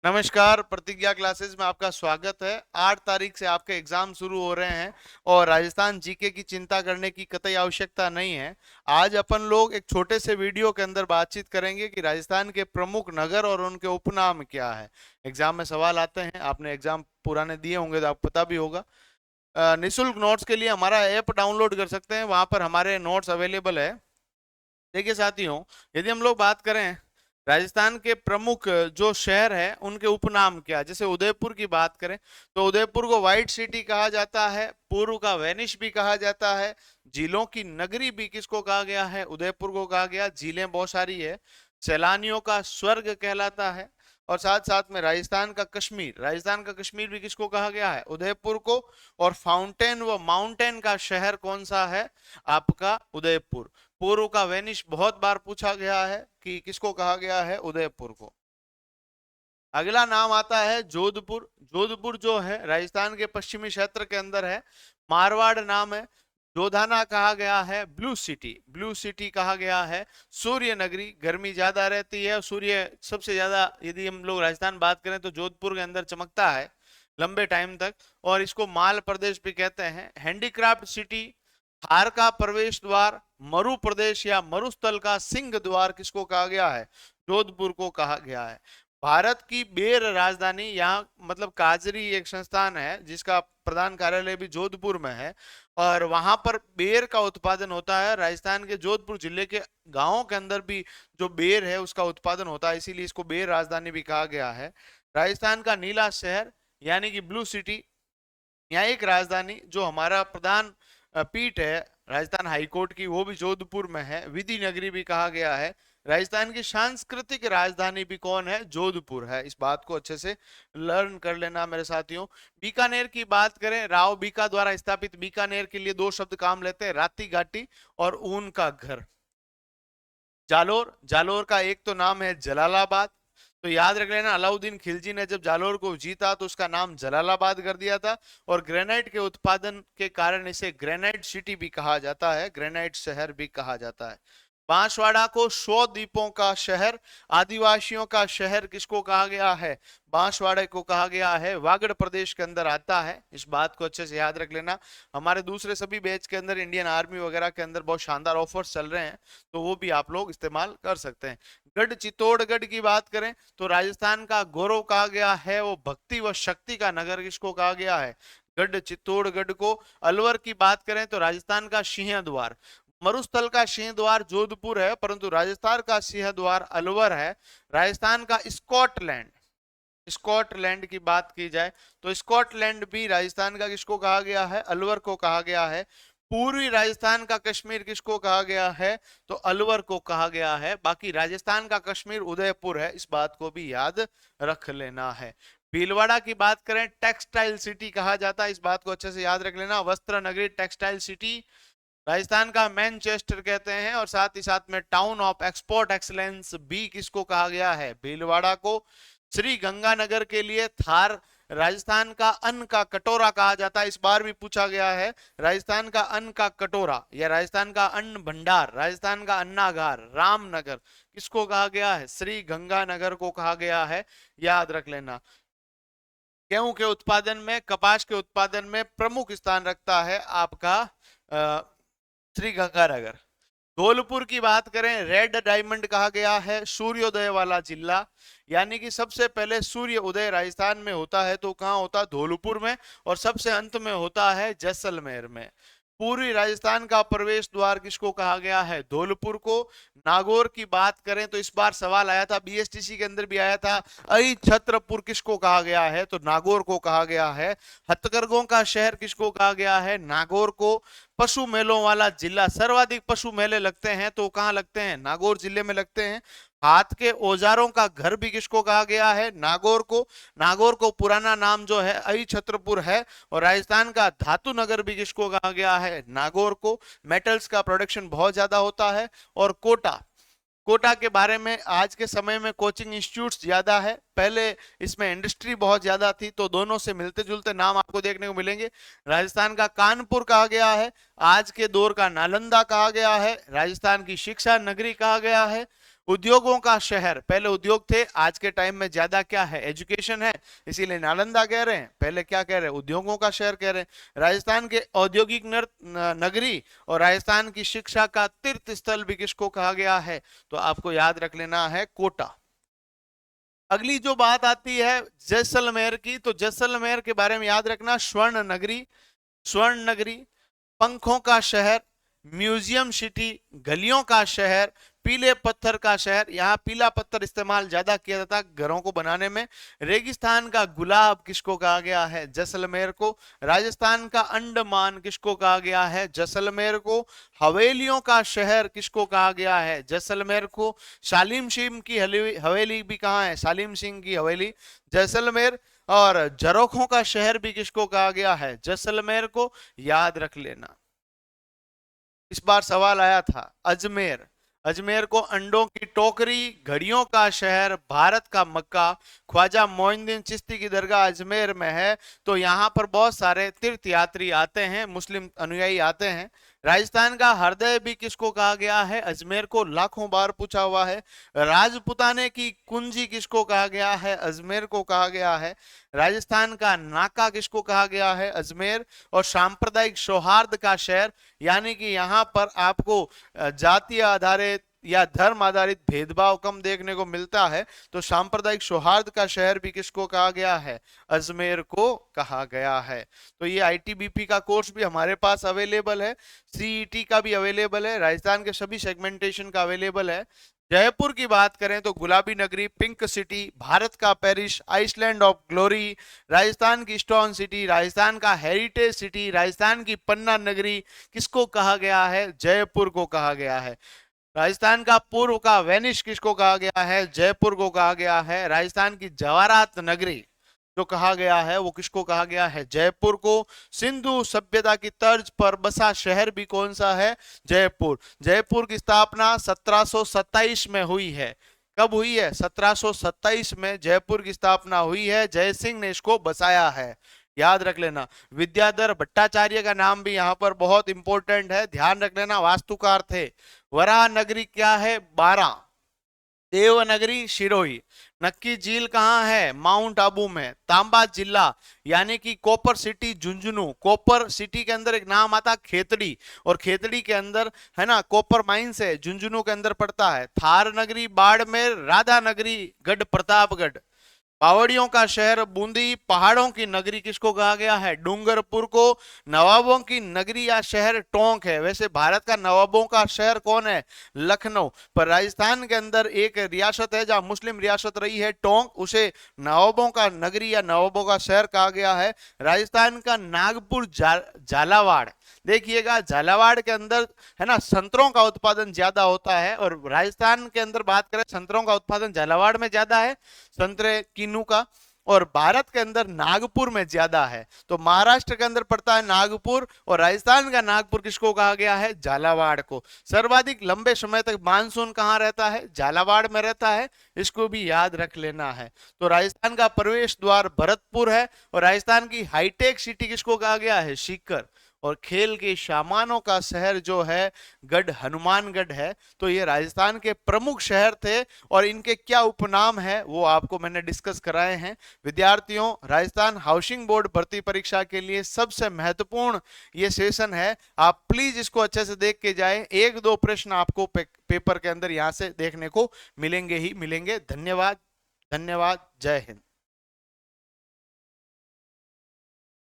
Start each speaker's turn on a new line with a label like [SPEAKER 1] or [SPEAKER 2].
[SPEAKER 1] नमस्कार। प्रतिज्ञा क्लासेस में आपका स्वागत है। 8 तारीख से आपके एग्जाम शुरू हो रहे हैं और राजस्थान जीके की चिंता करने की कतई आवश्यकता नहीं है। आज अपन लोग एक छोटे से वीडियो के अंदर बातचीत करेंगे कि राजस्थान के प्रमुख नगर और उनके उपनाम क्या है। एग्जाम में सवाल आते हैं, आपने एग्जाम पुराने दिए होंगे तो आपको पता भी होगा। निशुल्क नोट्स के लिए हमारा ऐप डाउनलोड कर सकते हैं, वहां पर हमारे नोट्स अवेलेबल है। देखिए साथियों, यदि हम लोग बात करें राजस्थान के प्रमुख जो शहर है उनके उपनाम क्या, जैसे उदयपुर की बात करें तो उदयपुर को व्हाइट सिटी कहा जाता है, पूर्व का वेनिस भी कहा जाता है, झीलों की नगरी भी किसको कहा गया है, उदयपुर को कहा गया। झीलें बहुत सारी है, सैलानियों का स्वर्ग कहलाता है। और साथ साथ में राजस्थान का कश्मीर भी किसको कहा गया है, उदयपुर को। और फाउंटेन व माउंटेन का शहर कौन सा है, आपका उदयपुर। पूर्व का वेनिस बहुत बार पूछा गया है कि किसको कहा गया है, उदयपुर को। अगला नाम आता है जोधपुर। जोधपुर जो है राजस्थान के पश्चिमी क्षेत्र के अंदर है, मारवाड़ नाम है। जोधाना कहा गया है ब्लू सिटी कहा गया है। सूर्य नगरी, गर्मी ज्यादा रहती है, सूर्य सबसे ज्यादा यदि हम लोग राजस्थान बात करें तो जोधपुर के अंदर चमकता है लंबे टाइम तक, और इसको माल प्रदेश भी कहते हैं। हैंडीक्राफ्ट सिटी, थार का प्रवेश द्वार, मरु प्रदेश या मरुस्थल का सिंह द्वार किसको कहा गया है, जोधपुर को कहा गया है। भारत की बेर राजधानी, यहाँ मतलब काजरी एक संस्थान है जिसका प्रधान कार्यालय भी जोधपुर में है, और वहां पर बेर का उत्पादन होता है। राजस्थान के जोधपुर जिले के गांवों के अंदर भी जो बेर है उसका उत्पादन होता है, इसीलिए इसको बेर राजधानी भी कहा गया है। राजस्थान का नीला शहर यानी कि ब्लू सिटी, न्यायिक राजधानी जो हमारा प्रधान पीठ है राजस्थान हाईकोर्ट की, वो भी जोधपुर में है, विधि नगरी भी कहा गया है। राजस्थान की सांस्कृतिक राजधानी भी कौन है, जोधपुर है। इस बात को अच्छे से लर्न कर लेना मेरे साथियों। बीकानेर की बात करें, राव बीका द्वारा स्थापित बीकानेर के लिए दो शब्द काम लेते हैं, राती घाटी और ऊन का घर। जालोर का एक तो नाम है जलालाबाद, तो याद रख लेना, अलाउद्दीन खिलजी ने जब जालोर को जीता तो उसका नाम जलालाबाद कर दिया था। और ग्रेनाइट के उत्पादन के कारण इसे ग्रेनाइट सिटी भी कहा जाता है, ग्रेनाइट शहर भी कहा जाता है। बांसवाड़ा को 100 द्वीपों का शहर, आदिवासियों का शहर किसको कहा गया है, बांसवाड़े को कहा गया है। वागड़ प्रदेश के अंदर आता है, इस बात को अच्छे से याद रख लेना। हमारे दूसरे सभी बैच के अंदर इंडियन आर्मी वगैरह के अंदर बहुत शानदार ऑफर्स चल रहे हैं, तो वो भी आप लोग इस्तेमाल कर सकते हैं। गढ़ चित्तौड़गढ़ की बात करें तो राजस्थान का गौरव कहा गया है, वो भक्ति व शक्ति का नगर किसको कहा गया है, गढ़ चित्तौड़गढ़ को। अलवर की बात करें तो राजस्थान का सिंह द्वार, मरुस्थल का सिंह द्वार जोधपुर है, परंतु राजस्थान का सिंह द्वार अलवर है। राजस्थान का स्कॉटलैंड, स्कॉटलैंड की बात की जाए तो स्कॉटलैंड भी राजस्थान का किसको कहा गया है, अलवर को कहा गया है। पूर्वी राजस्थान का कश्मीर किसको कहा गया है, तो अलवर को कहा गया है। बाकी राजस्थान का कश्मीर उदयपुर है, इस बात को भी याद रख लेना है। भीलवाड़ा की बात करें, टेक्सटाइल सिटी कहा जाता है, इस बात को अच्छे से याद रख लेना, वस्त्र नगरी टेक्सटाइल सिटी। राजस्थान का मैनचेस्टर कहते हैं, और साथ ही साथ में टाउन ऑफ एक्सपोर्ट एक्सलेंस भी किसको कहा गया है, भीलवाड़ा को। श्री गंगानगर के लिए थार राजस्थान का अन्न का कटोरा कहा जाता है, इस बार भी पूछा गया है। राजस्थान का अन्न का कटोरा या राजस्थान का अन्न भंडार, राजस्थान का अन्नागार रामनगर किसको कहा गया है, श्री गंगानगर को कहा गया है, याद रख लेना। गेहूं के उत्पादन में, कपास के उत्पादन में प्रमुख स्थान रखता है आपका श्री गंगानगर। धौलपुर की बात करें, रेड डायमंड कहा गया है, सूर्योदय वाला जिला, यानी कि सबसे पहले सूर्य उदय राजस्थान में होता है तो कहां होता है, धौलपुर में, और सबसे अंत में होता है जैसलमेर में। पूर्वी राजस्थान का प्रवेश द्वार किसको कहा गया है, धौलपुर को। नागौर की बात करें तो इस बार सवाल आया था, बीएसटीसी के अंदर भी आया था, अई छत्रपुर किसको कहा गया है, तो नागौर को कहा गया है। हथकरघों का शहर किसको कहा गया है, नागौर को। पशु मेलों वाला जिला, सर्वाधिक पशु मेले लगते हैं तो कहां लगते हैं, नागौर जिले में लगते हैं। हाथ के औजारों का घर भी किसको कहा गया है, नागौर को। नागौर को पुराना नाम जो है अई छत्रपुर है। और राजस्थान का धातु नगर भी किसको कहा गया है, नागौर को। मेटल्स का प्रोडक्शन बहुत ज्यादा होता है। और कोटा, कोटा के बारे में आज के समय में कोचिंग इंस्टीट्यूट्स ज्यादा है, पहले इसमें इंडस्ट्री बहुत ज्यादा थी, तो दोनों से मिलते जुलते नाम आपको देखने को मिलेंगे। राजस्थान का कानपुर कहा गया है, आज के दौर का नालंदा कहा गया है, राजस्थान की शिक्षा नगरी कहा गया है। उद्योगों का शहर, पहले उद्योग थे, आज के टाइम में ज्यादा क्या है, एजुकेशन है, इसीलिए नालंदा कह रहे हैं, पहले क्या कह रहे हैं, उद्योगों का शहर कह रहे हैं। राजस्थान के औद्योगिक नगरी और राजस्थान की शिक्षा का तीर्थ स्थल भी किसको कहा गया है, तो आपको याद रख लेना है कोटा। अगली जो बात आती है जैसलमेर की, तो जैसलमेर के बारे में याद रखना, स्वर्ण नगरी, स्वर्ण नगरी, पंखों का शहर, म्यूजियम सिटी, गलियों का शहर, पीले पत्थर का शहर, यहाँ पीला पत्थर इस्तेमाल ज्यादा किया जाता है घरों को बनाने में। रेगिस्तान का गुलाब किसको कहा गया है, जैसलमेर को। राजस्थान का अंडमान किसको कहा गया है, जैसलमेर को। हवेलियों का शहर किसको कहा गया है, जैसलमेर को। सालिम सिंह की हवेली भी कहाँ है, सालिम सिंह की हवेली, जैसलमेर। और झरोखों का शहर भी किसको कहा गया है, जैसलमेर को, याद रख लेना। इस बार सवाल आया था अजमेर, अजमेर को अंडों की टोकरी, घड़ियों का शहर, भारत का मक्का, ख्वाजा मोइनुद्दीन चिश्ती की दरगाह अजमेर में है। तो यहाँ पर बहुत सारे तीर्थ यात्री आते हैं, मुस्लिम अनुयायी आते हैं। राजस्थान का हृदय भी किसको कहा गया है, अजमेर को, लाखों बार पूछा हुआ है। राजपुताने की कुंजी किसको कहा गया है, अजमेर को कहा गया है। राजस्थान का नाका किसको कहा गया है, अजमेर। और सांप्रदायिक सौहार्द का शहर, यानी कि यहाँ पर आपको जातीय आधारित या धर्म आधारित भेदभाव कम देखने को मिलता है। तो सांप्रदायिक सौहार्द का शहर भी किसको कहा गया है, अजमेर को कहा गया है। तो ये आईटीबीपी का कोर्स भी हमारे पास अवेलेबल है, सीईटी का भी अवेलेबल है, राजस्थान के सभी सेगमेंटेशन का अवेलेबल है। जयपुर की बात करें तो गुलाबी नगरी, पिंक सिटी, भारत का Paris, island of glory, Rajasthan की स्टोन सिटी, राजस्थान का हेरिटेज सिटी, राजस्थान की पन्ना नगरी किसको कहा गया है, जयपुर को कहा गया है। राजस्थान का पूर्व का वेनिस किसको कहा गया है, जयपुर को कहा गया है। राजस्थान की जवाहरात नगरी जो कहा गया है वो किसको कहा गया है, जयपुर को। सिंधु सभ्यता की तर्ज पर बसा शहर भी कौन सा है, जयपुर। जयपुर की स्थापना 1727 में हुई है। कब हुई है, 1727 में जयपुर की स्थापना हुई है, जय सिंह ने इसको बसाया है, याद रख लेना। विद्याधर भट्टाचार्य का नाम भी यहाँ पर बहुत इंपॉर्टेंट है, ध्यान रख लेना, वास्तुकार थे। वराह नगरी क्या है, 12। देवनगरी शिरोही। नक्की झील कहाँ है, माउंट आबू में। तांबा जिला यानी कि copper city Jhunjhunu, copper city के अंदर एक नाम आता खेतड़ी, और खेतड़ी के अंदर है ना कॉपर माइंस है, झुंझुनू के अंदर पड़ता है। थार नगरी बाड़मेर, राधा नगरी गढ़ प्रतापगढ़। बावड़ियों का शहर बूंदी, पहाड़ों की नगरी किसको कहा गया है, डूंगरपुर को। नवाबों की नगरी या शहर टोंक है। वैसे भारत का नवाबों का शहर कौन है, लखनऊ, पर राजस्थान के अंदर एक रियासत है जहां मुस्लिम रियासत रही है, टोंक, उसे नवाबों का नगरी या नवाबों का शहर कहा गया है। राजस्थान का नागपुर झालावाड़, देखिएगा झालावाड़ के अंदर है ना संतरों का उत्पादन ज्यादा होता है, और राजस्थान के अंदर बात करें संतरों का उत्पादन झालावाड़ में ज्यादा है, संतरे किन्नू का, और भारत के अंदर नागपुर में ज्यादा है। तो महाराष्ट्र के अंदर पड़ता है नागपुर, और राजस्थान का नागपुर किसको कहा गया है, झालावाड़ को। सर्वाधिक लंबे समय तक मानसून कहाँ रहता है, झालावाड़ में रहता है, इसको भी याद रख लेना है। तो राजस्थान का प्रवेश द्वार भरतपुर है, और राजस्थान की हाईटेक सिटी किसको कहा गया है, सीकर। और खेल के सामानों का शहर जो है गढ़ हनुमानगढ़ है। तो ये राजस्थान के प्रमुख शहर थे, और इनके क्या उपनाम है वो आपको मैंने डिस्कस कराए हैं। विद्यार्थियों, राजस्थान हाउसिंग बोर्ड भर्ती परीक्षा के लिए सबसे महत्वपूर्ण ये सेशन है, आप प्लीज इसको अच्छे से देख के जाएं। एक दो प्रश्न आपको पेपर के अंदर यहां से देखने को मिलेंगे ही मिलेंगे। धन्यवाद, धन्यवाद, जय हिंद।